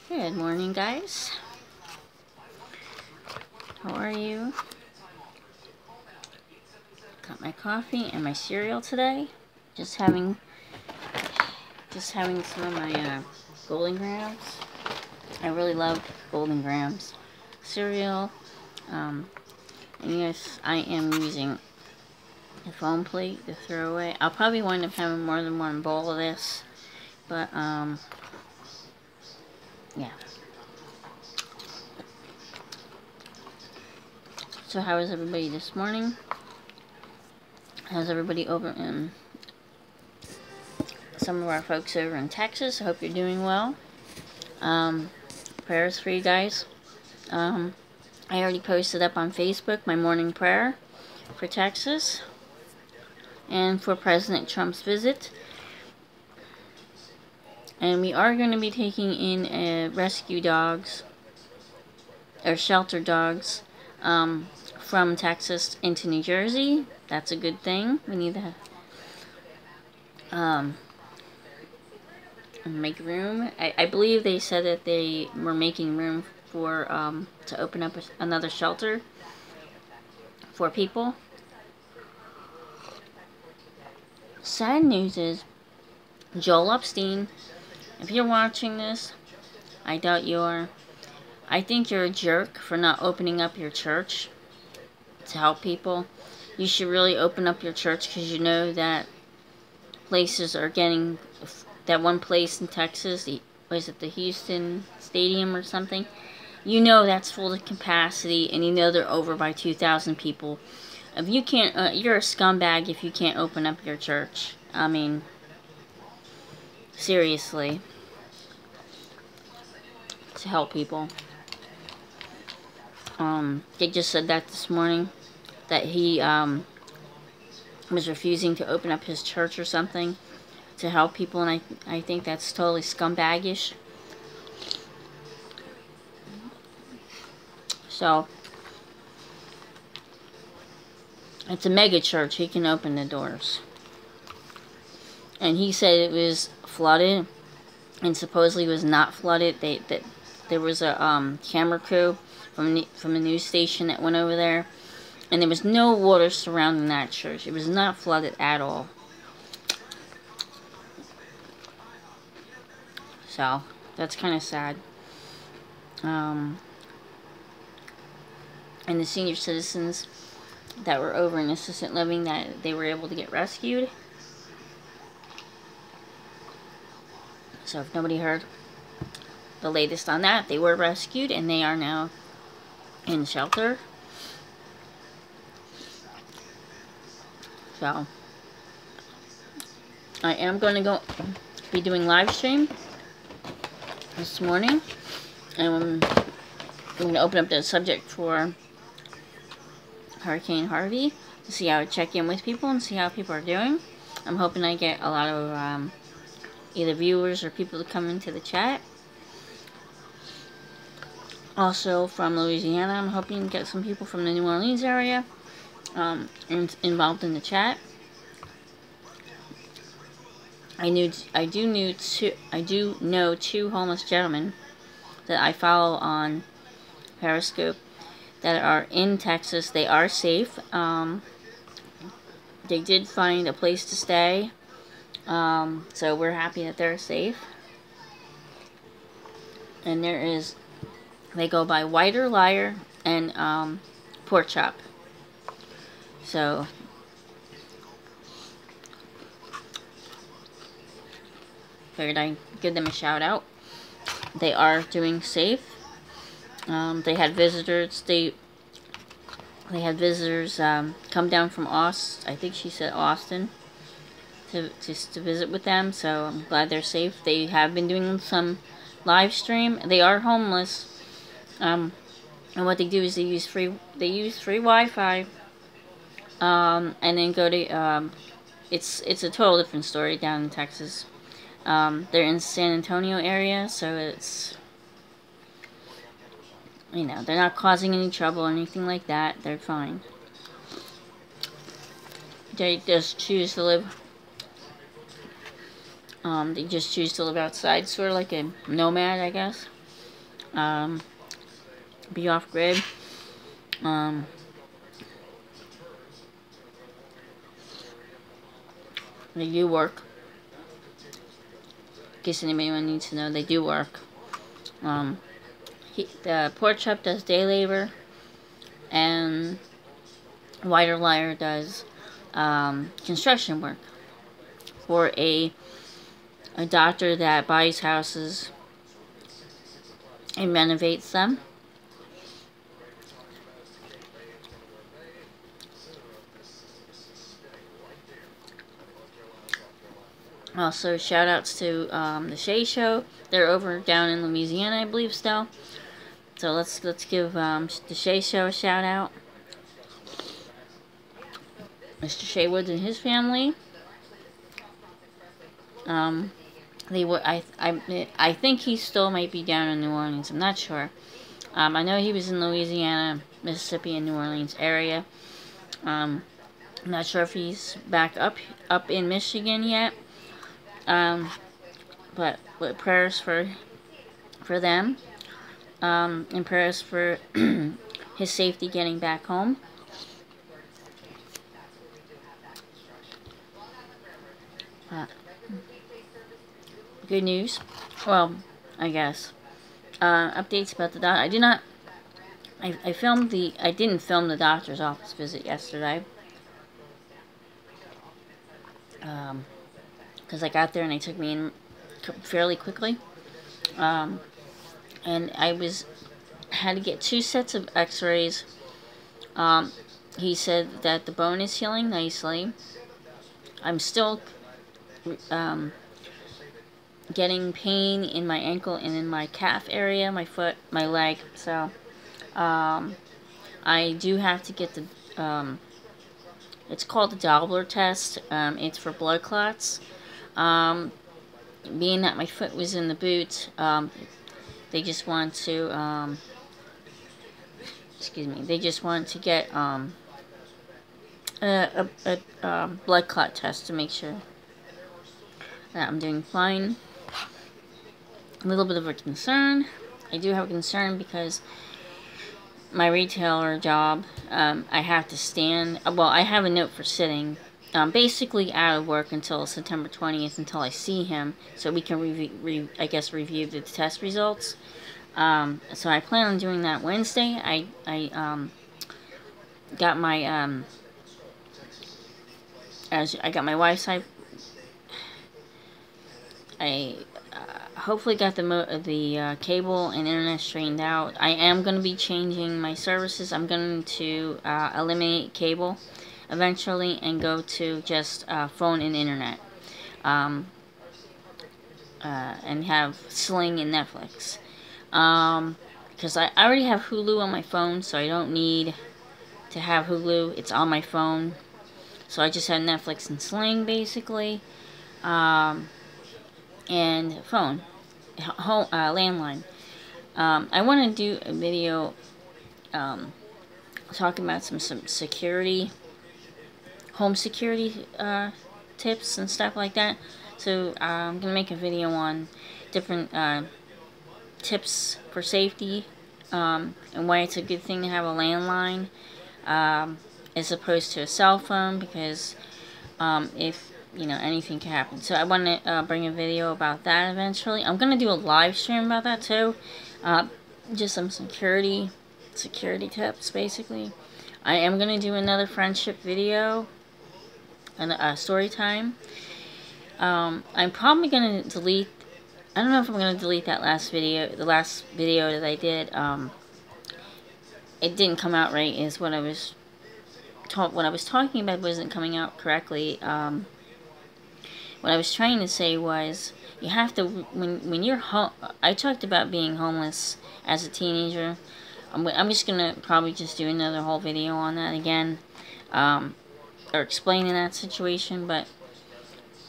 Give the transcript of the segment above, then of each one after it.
Good morning, guys. How are you? Got my coffee and my cereal today. Just having some of my Golden Grams. I really love Golden Grams cereal. And yes, I am using a foam plate to throw away. I'll probably wind up having more than one bowl of this, but yeah. So how is everybody this morning? How's everybody over in some of our folks over in Texas? I hope you're doing well. Prayers for you guys. I already posted up on Facebook my morning prayer for Texas and for President Trump's visit. And we are going to be taking in rescue dogs or shelter dogs from Texas into New Jersey. That's a good thing. We need to make room. I believe they said that they were making room for to open up another shelter for people. Sad news is Joel Epstein, if you're watching this, I doubt you are. I think you're a jerk for not opening up your church to help people. You should really open up your church because you know that places are getting, that one place in Texas, was it the Houston Stadium or something? You know that's full to capacity, and you know they're over by 2,000 people. If you can't, you're a scumbag if you can't open up your church. I mean, seriously, to help people. They just said that this morning, that he was refusing to open up his church or something to help people, and I think that's totally scumbagish. So, it's a mega church. He can open the doors. And he said it was flooded, and supposedly it was not flooded. There was a camera crew from a news station that went over there, and there was no water surrounding that church. It was not flooded at all. So, that's kind of sad. And the senior citizens that were over in assisted living, that they were able to get rescued. So if nobody heard the latest on that, they were rescued and they are now in shelter. So I am going to be doing live stream this morning, and I'm going to open up the subject for Hurricane Harvey to see how I check in with people and see how people are doing. I'm hoping I get a lot of either viewers or people to come into the chat. Also from Louisiana, I'm hoping to get some people from the New Orleans area involved in the chat. I do know two homeless gentlemen that I follow on Periscope that are in Texas. They are safe. They did find a place to stay. So we're happy that they're safe. And they go by Whiter Liar and Pork Chop. So figured I'd give them a shout out. They are doing safe. They had visitors. They had visitors come down from Austin. I think she said Austin. To visit with them, so I'm glad they're safe. They have been doing some live stream. They are homeless, and what they do is they use free Wi-Fi, and then go to it's a total different story down in Texas. They're in San Antonio area, so it's, you know, they're not causing any trouble or anything like that. They're fine. They just choose to live. They just choose to live outside, sort of like a nomad, I guess. be off grid. They do work. In case anybody needs to know, they do work. The pork chop does day labor, and Whiter Liar does construction work for a doctor that buys houses and renovates them. Also, shout outs to the Shea Show. They're over down in Louisiana, I believe, still. So let's give the Shea Show a shout out. Mr. Shea Woods and his family. They were. I think he still might be down in New Orleans. I'm not sure. I know he was in Louisiana, Mississippi, and New Orleans area. I'm not sure if he's back up in Michigan yet. But with prayers for them, and prayers for his safety getting back home. Good news. Well, I guess. Updates about the doctor. I didn't film the doctor's office visit yesterday. Because I got there and they took me in fairly quickly. And I had to get 2 sets of x-rays. He said that the bone is healing nicely. I'm still getting pain in my ankle and in my calf area, my foot, my leg. So I do have to get the it's called the Doppler test. It's for blood clots. Being that my foot was in the boot, they just want to they just want to get a blood clot test to make sure that I'm doing fine. A little bit of a concern. I do have a concern because my retailer job, I have to stand. Well, I have a note for sitting. Basically out of work until September 20th, until I see him, so we can review the test results. So I plan on doing that Wednesday. I got my I got my Wi-Fi. I hopefully got the cable and internet straightened out. I am going to be changing my services. I'm going to eliminate cable eventually and go to just phone and internet, and have Sling and Netflix, because I already have Hulu on my phone, so I don't need to have Hulu. It's on my phone, so I just have Netflix and Sling basically, and phone, home, landline. I want to do a video talking about some security, home security tips and stuff like that. So I'm going to make a video on different tips for safety, and why it's a good thing to have a landline as opposed to a cell phone, because if anything can happen. So I want to bring a video about that eventually. I'm going to do a live stream about that too. Just some security tips basically. I am going to do another friendship video and story time. I'm probably going to delete, I don't know if I'm going to delete that last video, the last video that I did. It didn't come out right, is what I was talking about wasn't coming out correctly. What I was trying to say was, you have to, when you're home, I talked about being homeless as a teenager. I'm just going to probably just do another whole video on that again, or explaining that situation, but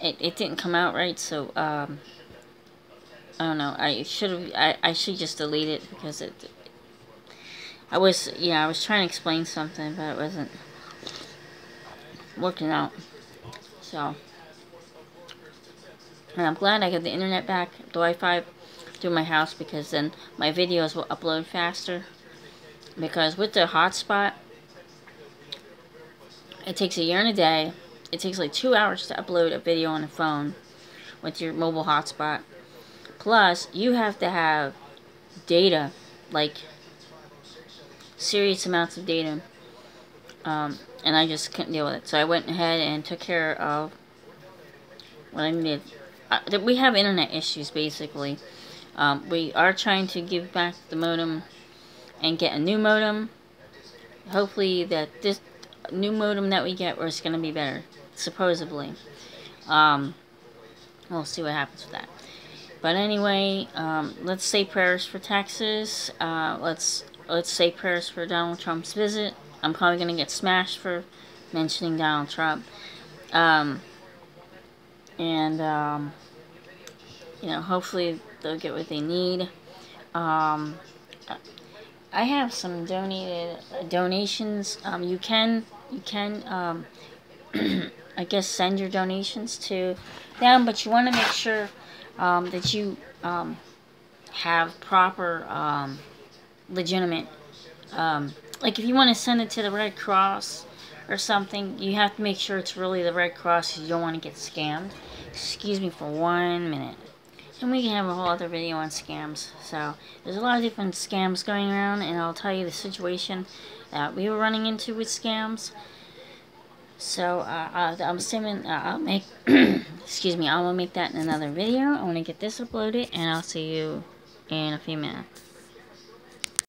it didn't come out right, so, I don't know, I should just delete it, because I was trying to explain something, but it wasn't working out, so, and I'm glad I got the internet back, the Wi-Fi. through my house, because then my videos will upload faster. Because with the hotspot, it takes a year and a day. It takes like 2 hours to upload a video on a phone with your mobile hotspot. Plus, you have to have data, like serious amounts of data. And I just couldn't deal with it. So I went ahead and took care of what I needed. We have internet issues, basically. We are trying to give back the modem and get a new modem. Hopefully that this new modem that we get is going to be better, supposedly. We'll see what happens with that. But anyway, let's say prayers for Texas. Let's say prayers for Donald Trump's visit. I'm probably going to get smashed for mentioning Donald Trump. You know, hopefully they'll get what they need. I have some donations. You can I guess send your donations to them, but you want to make sure that you have proper legitimate, like if you want to send it to the Red Cross or something, you have to make sure it's really the Red Cross, because you don't want to get scammed. Excuse me for 1 minute. And we can have a whole other video on scams. So, there's a lot of different scams going around, and I'll tell you the situation that we were running into with scams. So, I'm assuming I'll make, excuse me, I will make that in another video. I want to get this uploaded, and I'll see you in a few minutes.